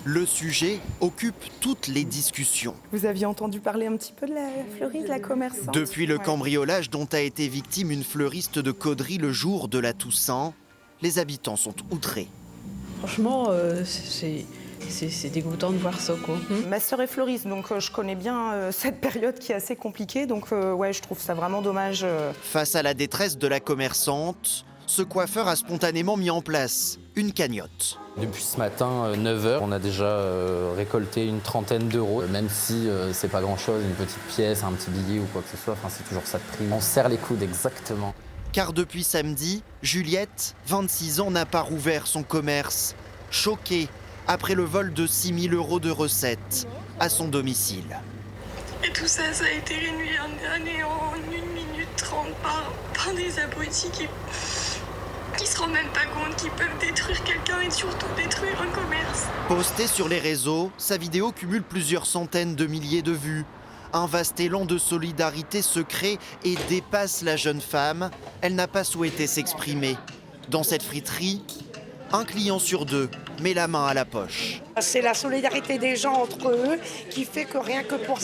Le sujet occupe toutes les discussions. Vous aviez entendu parler un petit peu de la fleuriste, de la commerçante? Depuis le Ouais. cambriolage dont a été victime une fleuriste de Caudry le jour de la Toussaint, les habitants sont outrés. Franchement, c'est dégoûtant de voir ça, quoi. Ma sœur est fleuriste, donc je connais bien cette période qui est assez compliquée. Donc ouais, je trouve ça vraiment dommage. Face à la détresse de la commerçante, ce coiffeur a spontanément mis en place une cagnotte. Depuis ce matin, 9h, on a déjà récolté une trentaine d'euros. Même si c'est pas grand-chose, une petite pièce, un petit billet ou quoi que ce soit, c'est toujours ça de prix. On serre les coudes, exactement. Car depuis samedi, Juliette, 26 ans, n'a pas rouvert son commerce. Choquée après le vol de 6 000 € de recettes à son domicile. Et tout ça, ça a été réduit à néant en 1 minute 30 par des abrutis qui se rendent même pas compte qu'ils peuvent détruire quelqu'un et surtout détruire un commerce. Postée sur les réseaux, sa vidéo cumule plusieurs centaines de milliers de vues. Un vaste élan de solidarité se crée et dépasse la jeune femme. Elle n'a pas souhaité s'exprimer. Dans cette friterie, un client sur deux met la main à la poche. C'est la solidarité des gens entre eux qui fait que rien que pour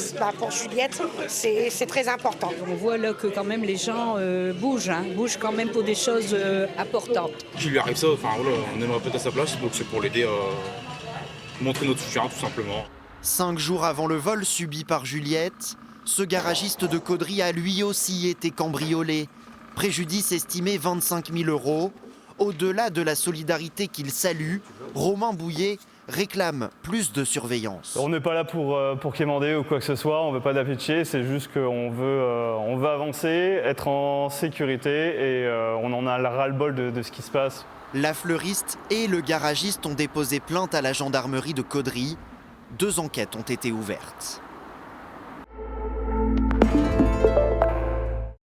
Juliette, c'est très important. On voit là que quand même les gens bougent quand même pour des choses importantes. Qu'il lui arrive ça, on aimerait peut-être à sa place, donc c'est pour l'aider à montrer notre soutien tout simplement. 5 jours avant le vol subi par Juliette, ce garagiste de Caudry a lui aussi été cambriolé. Préjudice estimé 25 000 €. Au-delà de la solidarité qu'il salue, Romain Bouillet réclame plus de surveillance. On n'est pas là pour quémander ou quoi que ce soit, on ne veut pas d'afficher, c'est juste qu'on veut avancer, être en sécurité et on en a ras-le-bol de ce qui se passe. La fleuriste et le garagiste ont déposé plainte à la gendarmerie de Caudry. 2 enquêtes ont été ouvertes.